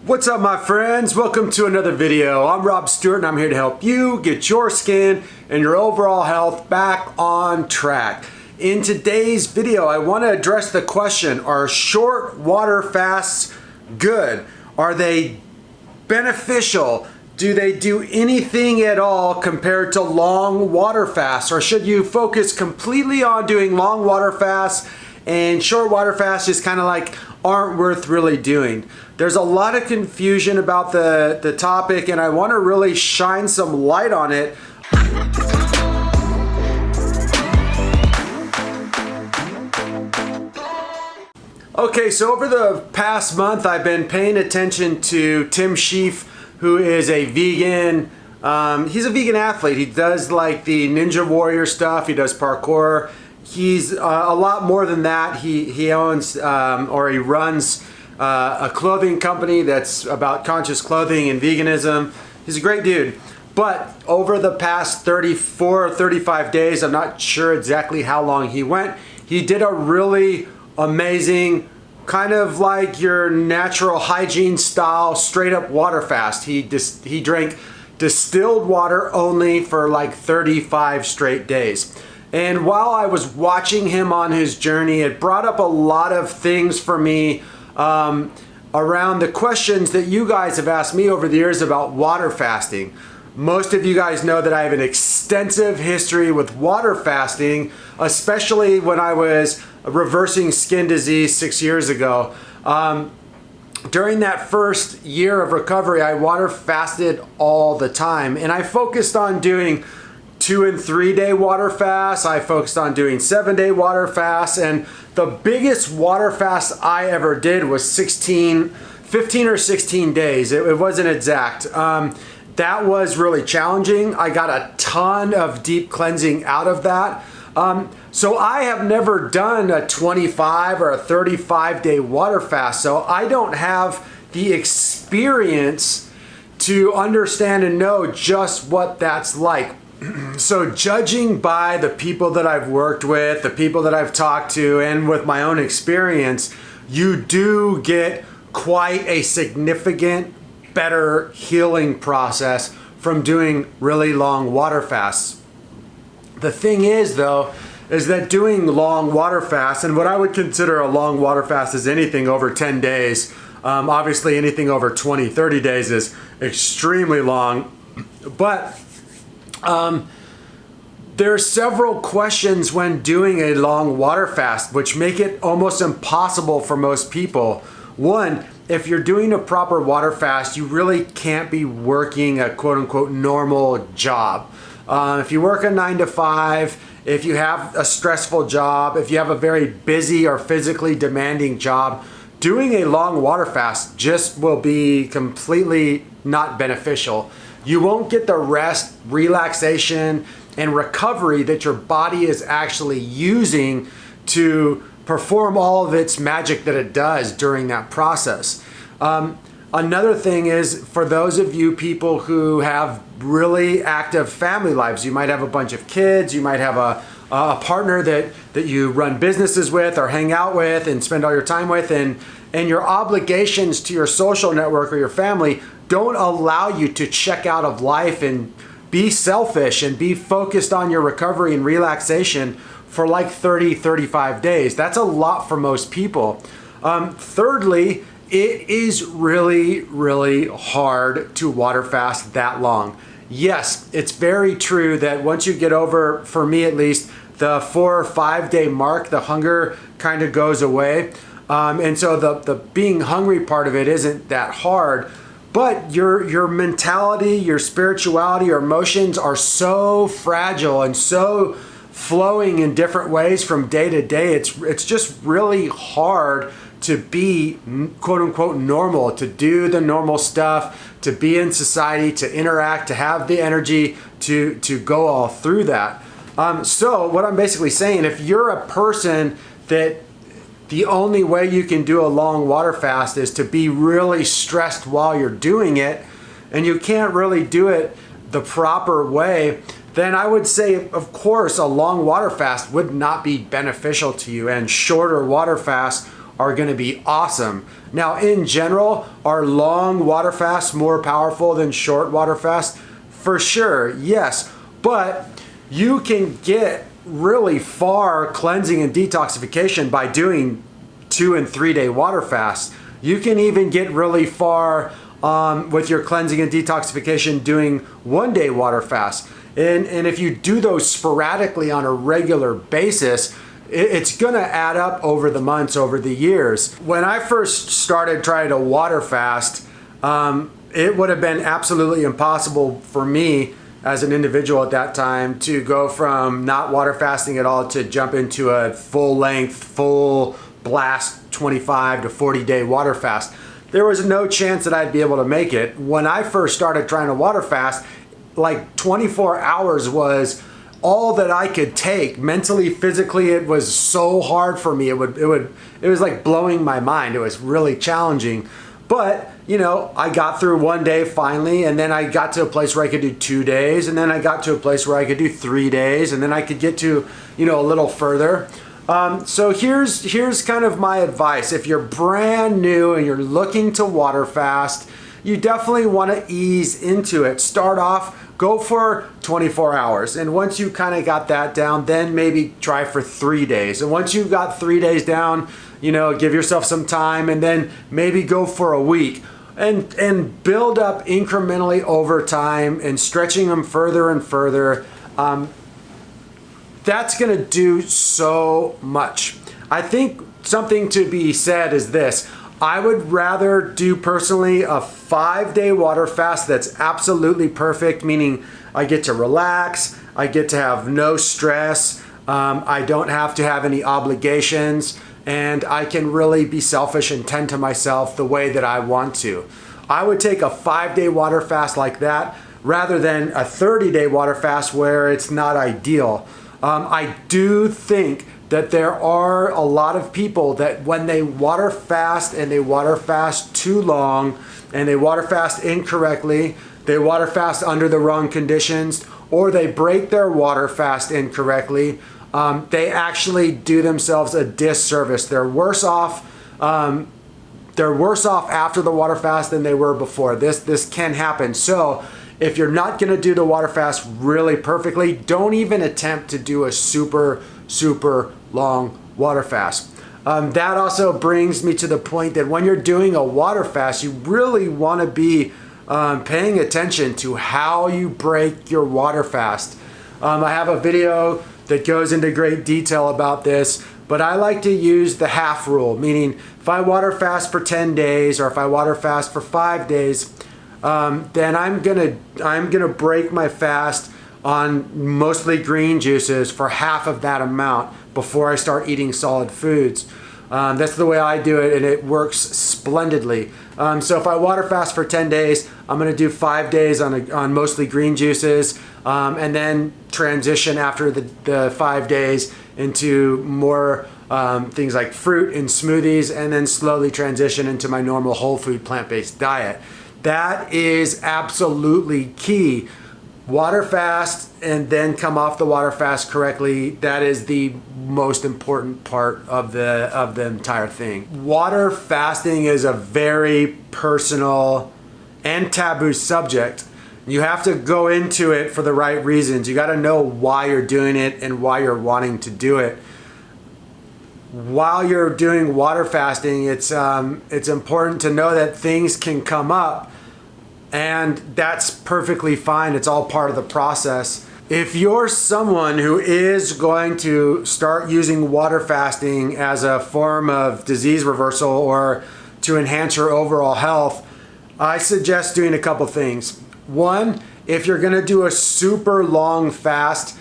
What's up, my friends? Welcome to another video. I'm Rob Stuart and I'm here to help you get your skin and your overall health back on track. In today's video, I want to address the question, are short water fasts good? Are they beneficial? Do they do anything at all compared to long water fasts? Or should you focus completely on doing long water fasts and short water fasts just kind of like aren't worth really doing? There's a lot of confusion about the topic, and I want to really shine some light on it. Okay, so over the past month, I've been paying attention to Tim Sheaf, who is a vegan. He's a vegan athlete. He does like the Ninja Warrior stuff. He does parkour. He's a lot more than that. He owns or he runs a clothing company that's about conscious clothing and veganism. He's a great dude. But over the past 34 or 35 days, I'm not sure exactly how long he went, he did a really amazing, kind of like your natural hygiene style, straight up water fast. He drank distilled water only for like 35 straight days. And while I was watching him on his journey, it brought up a lot of things for me around the questions that you guys have asked me over the years about water fasting. Most of you guys know that I have an extensive history with water fasting, especially when I was reversing skin disease 6 years ago. During that first year of recovery, I water fasted all the time, and I focused on doing 2 and 3 day water fasts. I focused on doing 7-day water fasts, and the biggest water fast I ever did was 15 or 16 days. It wasn't exact. That was really challenging. I got a ton of deep cleansing out of that. So I have never done a 25 or a 35 day water fast, so I don't have the experience to understand and know just what that's like. So judging by the people that I've worked with, the people that I've talked to, and with my own experience, you do get quite a significant better healing process from doing really long water fasts. The thing is though, is that doing long water fasts, and what I would consider a long water fast is anything over 10 days. Obviously anything over 20, 30 days is extremely long, but there are several questions when doing a long water fast, which make it almost impossible for most people. One, if you're doing a proper water fast, you really can't be working a quote unquote normal job. If you work a 9 to 5, if you have a stressful job, if you have a very busy or physically demanding job, doing a long water fast just will be completely not beneficial. You won't get the rest, relaxation, and recovery that your body is actually using to perform all of its magic that it does during that process. Another thing is, for those of you people who have really active family lives, you might have a bunch of kids, you might have a partner that you run businesses with or hang out with and spend all your time with, and your obligations to your social network or your family don't allow you to check out of life and be selfish and be focused on your recovery and relaxation for like 30, 35 days. That's a lot for most people. Thirdly, it is really, really hard to water fast that long. Yes, it's very true that once you get over, for me at least, the 4 or 5 day mark, the hunger kind of goes away. And so the being hungry part of it isn't that hard. But your mentality, your spirituality, your emotions are so fragile and so flowing in different ways from day to day. It's just really hard to be quote unquote normal, to do the normal stuff, to be in society, to interact, to have the energy to go all through that. So what I'm basically saying, if you're a person that the only way you can do a long water fast is to be really stressed while you're doing it, and you can't really do it the proper way, then I would say, of course, a long water fast would not be beneficial to you, and shorter water fasts are going to be awesome. Now, in general, are long water fasts more powerful than short water fasts? For sure, yes. But you can get really far cleansing and detoxification by doing 2 and 3 day water fasts. You can even get really far with your cleansing and detoxification doing 1 day water fasts. And if you do those sporadically on a regular basis, it's gonna add up over the months, over the years. When I first started trying to water fast, it would have been absolutely impossible for me as an individual at that time to go from not water fasting at all to jump into a full length, full blast 25 to 40 day water fast. There was no chance that I'd be able to make it. When I first started trying to water fast, like 24 hours was all that I could take. Mentally, physically, it was so hard for me. It was like blowing my mind. It was really challenging. But, you know, I got through 1 day finally, and then I got to a place where I could do 2 days, and then I got to a place where I could do 3 days, and then I could get to, you know, a little further. So here's kind of my advice. If you're brand new and you're looking to water fast, you definitely want to ease into it. Start off, go for 24 hours. And once you kind of got that down, then maybe try for 3 days. And once you've got 3 days down, you know, give yourself some time and then maybe go for a week. And build up incrementally over time and stretching them further and further. That's going to do so much. I think something to be said is this. I would rather do personally a 5 day water fast that's absolutely perfect, meaning I get to relax, I get to have no stress, I don't have to have any obligations, and I can really be selfish and tend to myself the way that I want to. I would take a 5 day water fast like that rather than a 30 day water fast where it's not ideal. I do think that there are a lot of people that when they water fast and they water fast too long and they water fast incorrectly, they water fast under the wrong conditions, or they break their water fast incorrectly, they actually do themselves a disservice. They're worse off. They're worse off after the water fast than they were before. This can happen. So if you're not going to do the water fast really perfectly, don't even attempt to do a super long water fast. That also brings me to the point that when you're doing a water fast, you really want to be paying attention to how you break your water fast. I have a video that goes into great detail about this, but I like to use the half rule, meaning if I water fast for 10 days or if I water fast for 5 days, then I'm gonna break my fast on mostly green juices for half of that amount before I start eating solid foods. That's the way I do it, and it works splendidly. So if I water fast for 10 days, I'm gonna do 5 days on mostly green juices, and then transition after the 5 days into more things like fruit and smoothies, and then slowly transition into my normal whole food plant-based diet. That is absolutely key. Water fast and then come off the water fast correctly. That is the most important part of the entire thing. Water fasting is a very personal and taboo subject. You have to go into it for the right reasons. You got to know why you're doing it and why you're wanting to do it. While you're doing water fasting, it's important to know that things can come up, and that's perfectly fine. It's all part of the process. If you're someone who is going to start using water fasting as a form of disease reversal or to enhance your overall health, I suggest doing a couple things. One, if you're going to do a super long fast,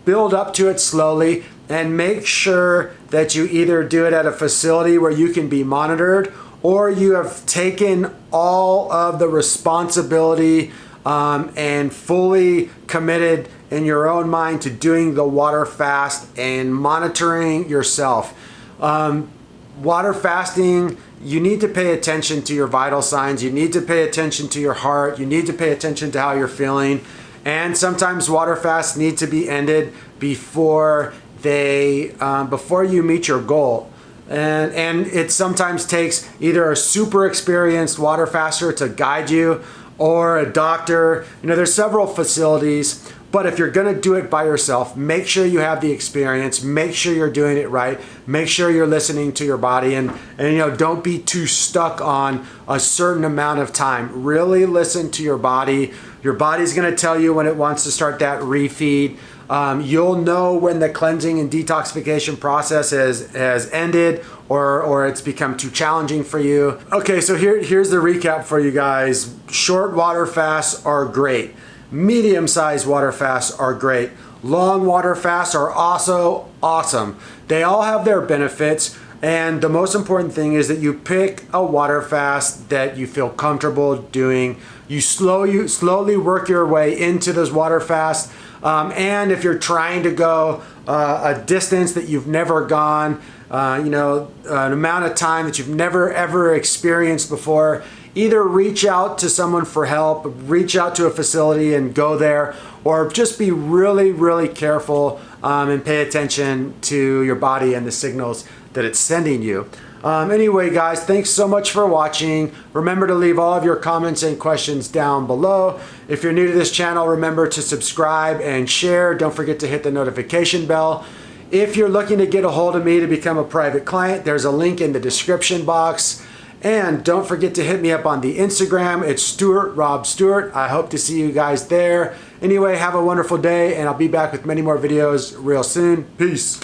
build up to it slowly and make sure that you either do it at a facility where you can be monitored, or you have taken all of the responsibility and fully committed in your own mind to doing the water fast and monitoring yourself. Water fasting, you need to pay attention to your vital signs. You need to pay attention to your heart. You need to pay attention to how you're feeling. And sometimes water fasts need to be ended before you meet your goal. And it sometimes takes either a super experienced water faster to guide you or a doctor. You know, there's several facilities, but if you're gonna do it by yourself, make sure you have the experience, make sure you're doing it right, make sure you're listening to your body, and you know, don't be too stuck on a certain amount of time. Really listen to your body. Your body's gonna tell you when it wants to start that refeed. You'll know when the cleansing and detoxification process has ended or it's become too challenging for you. Okay, so here's the recap for you guys. Short water fasts are great. Medium-sized water fasts are great. Long water fasts are also awesome. They all have their benefits, and the most important thing is that you pick a water fast that you feel comfortable doing. You slowly work your way into those water fasts. And if you're trying to go a distance that you've never gone, you know, an amount of time that you've never ever experienced before, either reach out to someone for help, reach out to a facility and go there, or just be really, really careful and pay attention to your body and the signals that it's sending you. Anyway, guys, thanks so much for watching. Remember to leave all of your comments and questions down below. If you're new to this channel, remember to subscribe and share. Don't forget to hit the notification bell. If you're looking to get a hold of me to become a private client, there's a link in the description box. And don't forget to hit me up on the Instagram. It's Stuart, Rob Stuart. I hope to see you guys there. Anyway, have a wonderful day, and I'll be back with many more videos real soon. Peace.